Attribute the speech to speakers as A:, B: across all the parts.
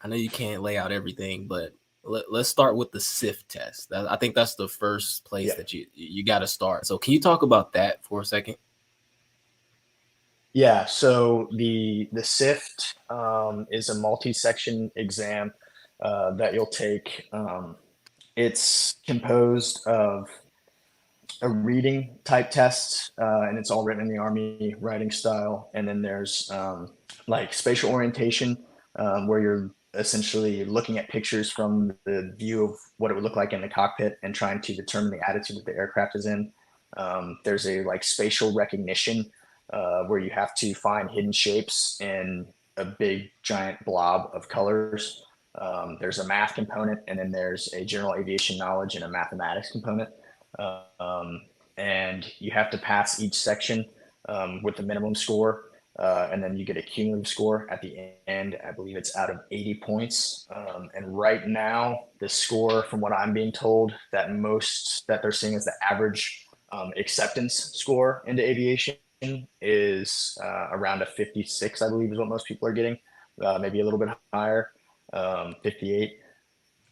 A: I know you can't lay out everything, but let's start with the SIFT test. I think that's the first place
B: Yeah.
A: that you got to start. So can you talk about that for a second?
B: Yeah, so the SIFT is a multi-section exam that you'll take. It's composed of a reading type test, and it's all written in the Army writing style. And then there's like spatial orientation, where you're essentially looking at pictures from the view of what it would look like in the cockpit and trying to determine the attitude that the aircraft is in. There's a like spatial recognition, where you have to find hidden shapes in a big giant blob of colors. There's a math component, and then there's a general aviation knowledge and a mathematics component. Um, and you have to pass each section with the minimum score, and then you get a cumulative score at the end. I believe it's out of 80 points. And right now, the score, from what I'm being told, that they're seeing as the average acceptance score into aviation is around a 56, I believe, is what most people are getting, maybe a little bit higher, 58.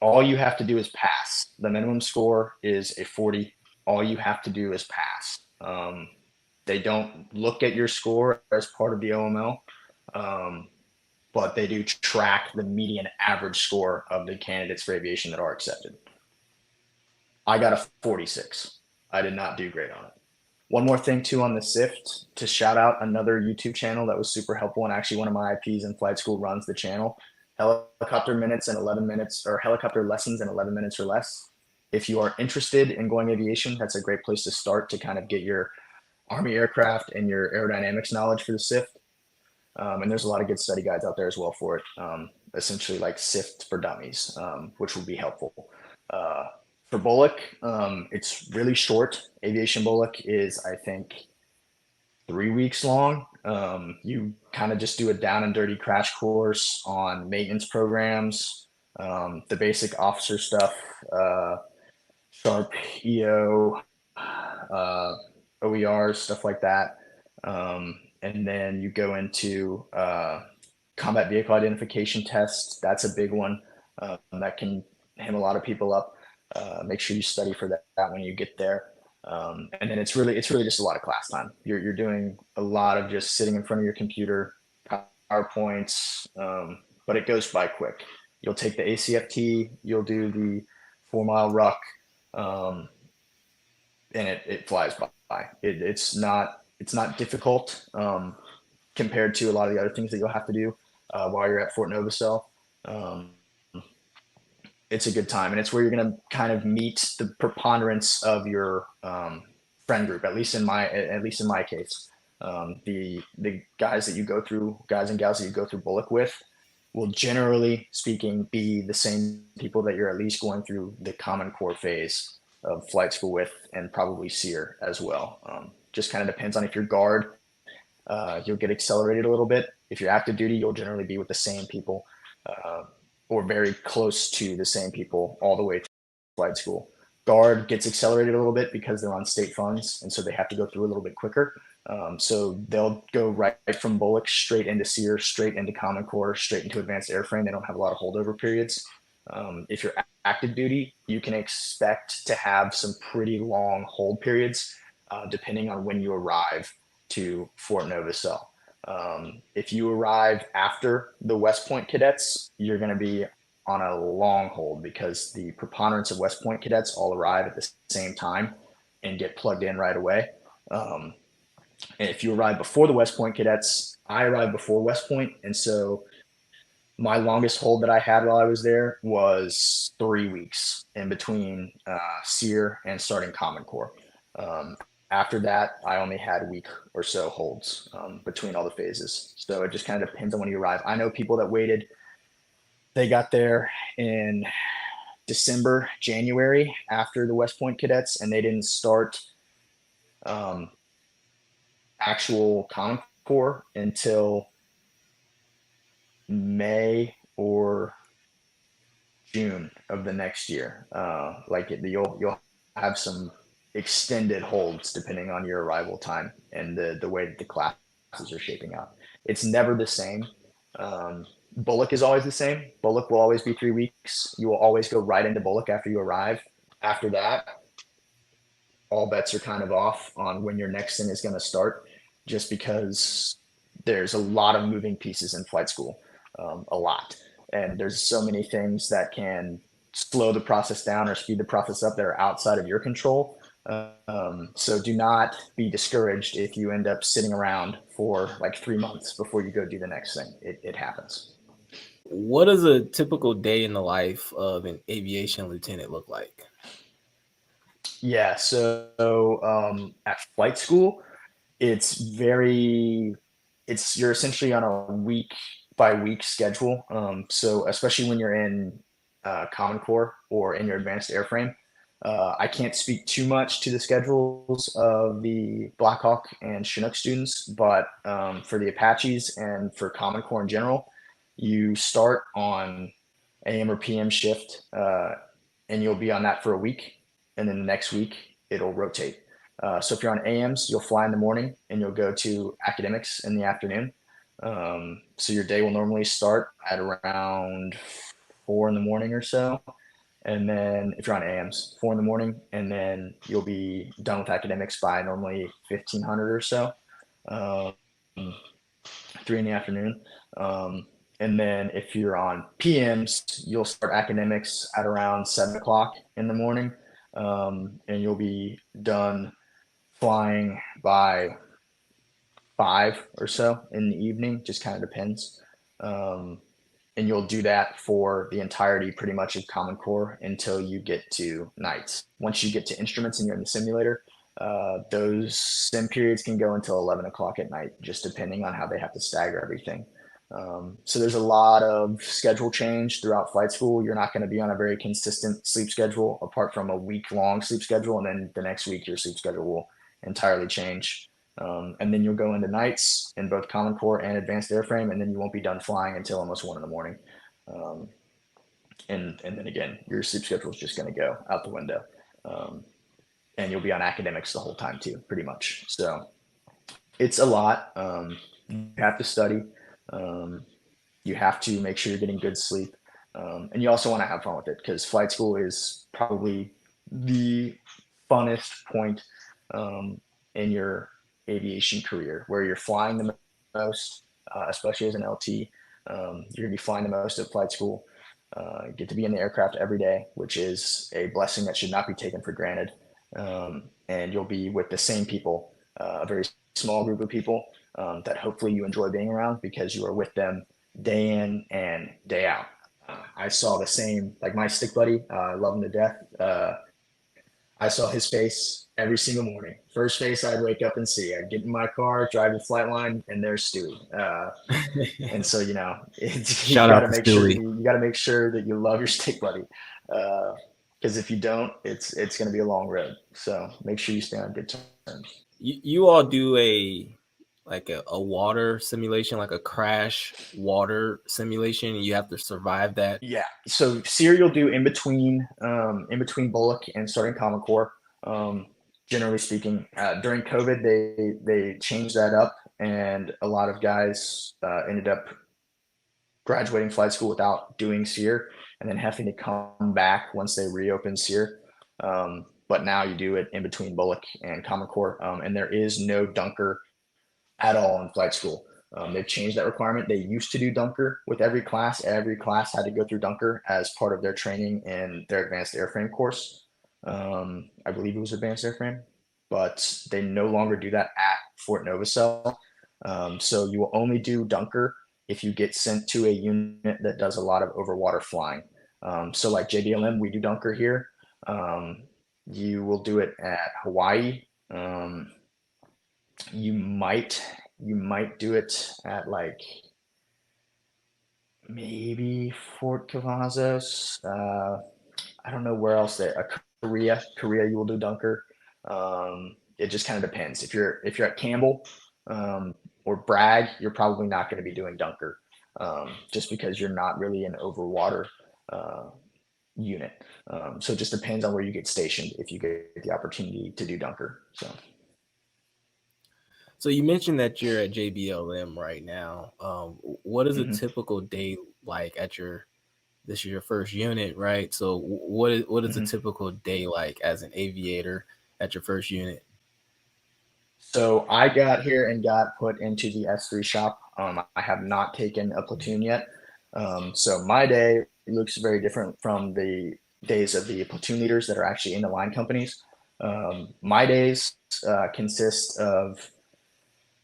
B: All you have to do is pass. The minimum score is a 40. All you have to do is pass. They don't look at your score as part of the OML, um, but they do track the median average score of the candidates for aviation that are accepted. I got a 46. I did not do great on it. One more thing too on the SIFT, to shout out another YouTube channel that was super helpful, and actually one of my IPs in flight school runs the channel. Helicopter minutes in 11 minutes, or helicopter lessons in 11 minutes or less. If you are interested in going aviation, that's a great place to start to kind of get your Army aircraft and your aerodynamics knowledge for the SIFT. And there's a lot of good study guides out there as well for it, essentially like SIFT for dummies, which will be helpful. Uh, for Bullock, it's really short. Aviation Bullock is, I think, 3 weeks long. You kind of just do a down and dirty crash course on maintenance programs, the basic officer stuff, Sharp, EO, uh, OERs, stuff like that. And then you go into combat vehicle identification tests. That's a big one that can hem a lot of people up. Make sure you study for that when you get there. And then it's really just a lot of class time. You're doing a lot of just sitting in front of your computer, PowerPoints, but it goes by quick. You'll take the ACFT, you'll do the 4 mile ruck, um, and it flies by. It's not difficult, compared to a lot of the other things that you'll have to do while you're at Fort Novacel. Um, it's a good time, and it's where you're going to kind of meet the preponderance of your friend group. At least in my case, the guys and gals that you go through Bullock with, will generally speaking be the same people that you're at least going through the Common Core phase of flight school with, and probably SEER as well. Just kind of depends on if you're guard, you'll get accelerated a little bit. If you're active duty, you'll generally be with the same people, uh, or very close to the same people all the way through flight school. Guard gets accelerated a little bit because they're on state funds, and so they have to go through a little bit quicker. So they'll go right from Bullock straight into SEER, straight into Common Core, straight into advanced airframe. They don't have a lot of holdover periods. If you're active duty, you can expect to have some pretty long hold periods, depending on when you arrive to Fort Novacel. If you arrive after the West Point cadets, you're going to be on a long hold because the preponderance of West Point cadets all arrive at the same time and get plugged in right away. Um, and if you arrive before the West Point cadets, I arrived before West Point, and so my longest hold that I had while I was there was 3 weeks in between SEER and starting Common Core. After that, I only had a week or so holds between all the phases. So it just kind of depends on when you arrive. I know people that waited, they got there in December, January after the West Point cadets, and they didn't start um, actual Common Core until May or June of the next year. You'll have some extended holds depending on your arrival time and the way that the classes are shaping out. It's never the same. Um, Bullock is always the same. Bullock will always be 3 weeks. You will always go right into Bullock after you arrive. After that, all bets are kind of off on when your next thing is going to start, just because there's a lot of moving pieces in flight school, a lot. And there's so many things that can slow the process down or speed the process up that are outside of your control. So do not be discouraged if you end up sitting around for like 3 months before you go do the next thing. It happens.
A: What does a typical day in the life of an aviation lieutenant look like?
B: Yeah. So at flight school, it's very you're essentially on a week by week schedule. So especially when you're in Common Core or in your advanced airframe, I can't speak too much to the schedules of the Blackhawk and Chinook students, but for the Apaches and for Common Core in general, you start on AM or PM shift, and you'll be on that for a week, and then the next week it'll rotate. So if you're on AMs, you'll fly in the morning and you'll go to academics in the afternoon. So your day will normally start at around 4 in the morning or so. And then if you're on AMs, 4 in the morning, and then you'll be done with academics by normally 1500 or so. Um, 3 in the afternoon. And then if you're on PMs, you'll start academics at around 7 o'clock in the morning, and you'll be done flying by 5 or so in the evening. Just kind of depends. Um, and you'll do that for the entirety pretty much of Common Core until you get to nights. Once you get to instruments and you're in the simulator, those sim periods can go until 11 o'clock at night, just depending on how they have to stagger everything. So there's a lot of schedule change throughout flight school. You're not going to be on a very consistent sleep schedule apart from a week long sleep schedule. And then the next week, your sleep schedule will entirely change. And then you'll go into nights in both Common Core and Advanced Airframe, and then you won't be done flying until almost 1 in the morning. Um, and then again, your sleep schedule is just going to go out the window, um, and you'll be on academics the whole time too, pretty much. So it's a lot. You have to study. Um, you have to make sure you're getting good sleep, and you also want to have fun with it because flight school is probably the funnest point um, in your aviation career, where you're flying the most, especially as an LT. You're going to be flying the most at flight school. Get to be in the aircraft every day, which is a blessing that should not be taken for granted. And you'll be with the same people, a very small group of people that hopefully you enjoy being around because you are with them day in and day out. I saw the same, like my stick buddy, I love him to death. I saw his face every single morning. First face I'd wake up and see. I'd get in my car, drive to flight line, and there's Stewie. And so you
A: Shout
B: got
A: out
B: to
A: to
B: make sure that
A: Stewie.
B: you got to make sure that you love your stick buddy, because if you don't, it's going to be a long road. So make sure you stay on good terms.
A: You all do a water simulation, like a crash water simulation, and you have to survive that.
B: Yeah. So SEER you'll do in between Bullock and starting Common Core. Um, Generally speaking, during COVID they changed that up, and a lot of guys ended up graduating flight school without doing SEER, and then having to come back once they reopened SEER. But now you do it in between Bullock and Common Core, and there is no dunker at all in flight school. They've changed that requirement. They used to do Dunker with every class. Every class had to go through Dunker as part of their training in their advanced airframe course. I believe it was advanced airframe, but they no longer do that at Fort Novacell. So you will only do Dunker if you get sent to a unit that does a lot of overwater flying. So like JDLM, we do Dunker here. Um, you will do it at Hawaii. You might you might do it at like maybe Fort Cavazos. I don't know where else there. Korea, you will do Dunker. It just kind of depends. If you're at Campbell or Bragg, you're probably not going to be doing Dunker, just because you're not really an overwater uh, unit. So it just depends on where you get stationed if you get the opportunity to do Dunker. So
A: So you mentioned that you're at JBLM right now. What is a
B: Hmm.
A: typical day like at your this is your first unit, right? So what is a
B: Hmm.
A: typical day like as an aviator at your first unit?
B: So I got here and got put into the S3 shop. I have not taken a platoon yet. So my day looks very different from the days of the platoon leaders that are actually in the line companies. My days consist of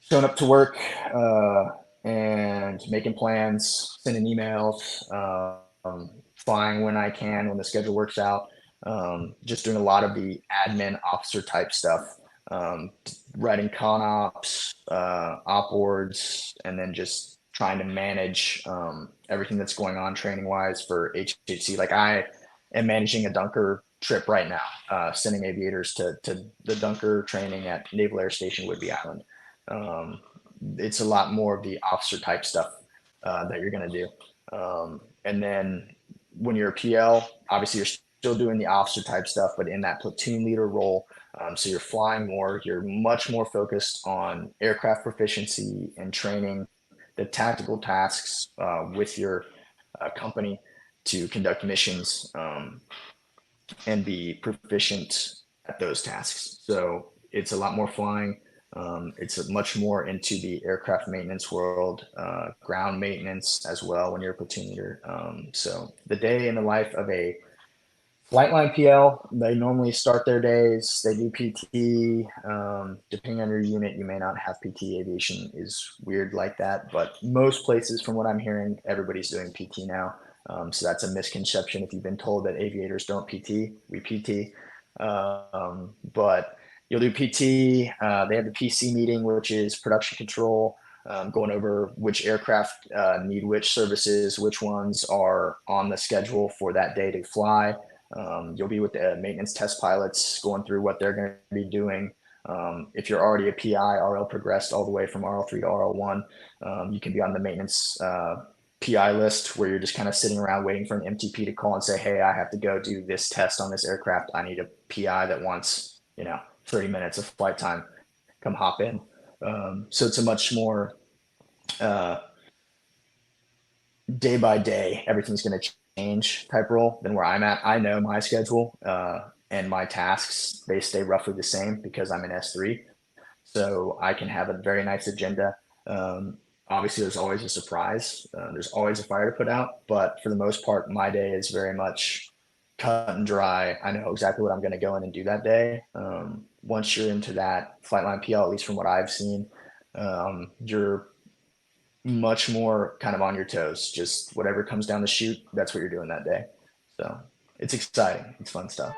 B: showing up to work and making plans, sending emails, flying when I can, when the schedule works out, just doing a lot of the admin officer type stuff, um, writing con ops, op boards, and then just trying to manage everything that's going on training wise for HHC. Like I am managing a Dunker trip right now, sending aviators to the Dunker training at Naval Air Station Whidbey Island. Um, it's a lot more of the officer type stuff that you're going to do. And then when you're a PL, obviously you're still doing the officer type stuff, but in that platoon leader role. So you're flying more, you're much more focused on aircraft proficiency and training the tactical tasks with your company to conduct missions and be proficient at those tasks. So it's a lot more flying. It's much more into the aircraft maintenance world, ground maintenance as well when you're a platoon leader. So the day in the life of a flight line PL, they normally start their days, they do PT. Depending on your unit, you may not have PT. Aviation is weird like that, but most places, from what I'm hearing, everybody's doing PT now. So that's a misconception. If you've been told that aviators don't PT, we PT. But you'll do PT. They have the PC meeting, which is production control, going over which aircraft need which services, which ones are on the schedule for that day to fly. You'll be with the maintenance test pilots going through what they're going to be doing. If you're already a PI, RL progressed all the way from RL3 to RL1, you can be on the maintenance PI list where you're just kind of sitting around waiting for an MTP to call and say, hey, I have to go do this test on this aircraft. I need a PI that wants, 30 minutes of flight time. Come hop in. So it's a much more uh, day by day, everything's going to change type role than where I'm at. I know my schedule and my tasks, they stay roughly the same because I'm in S3. So I can have a very nice agenda. Obviously, there's always a surprise. There's always a fire to put out. But for the most part, my day is very much cut and dry. I know exactly what I'm going to go in and do that day. Once you're into that flight line PL, at least from what I've seen, you're much more kind of on your toes. Just whatever comes down the chute, that's what you're doing that day. So it's exciting. It's fun stuff.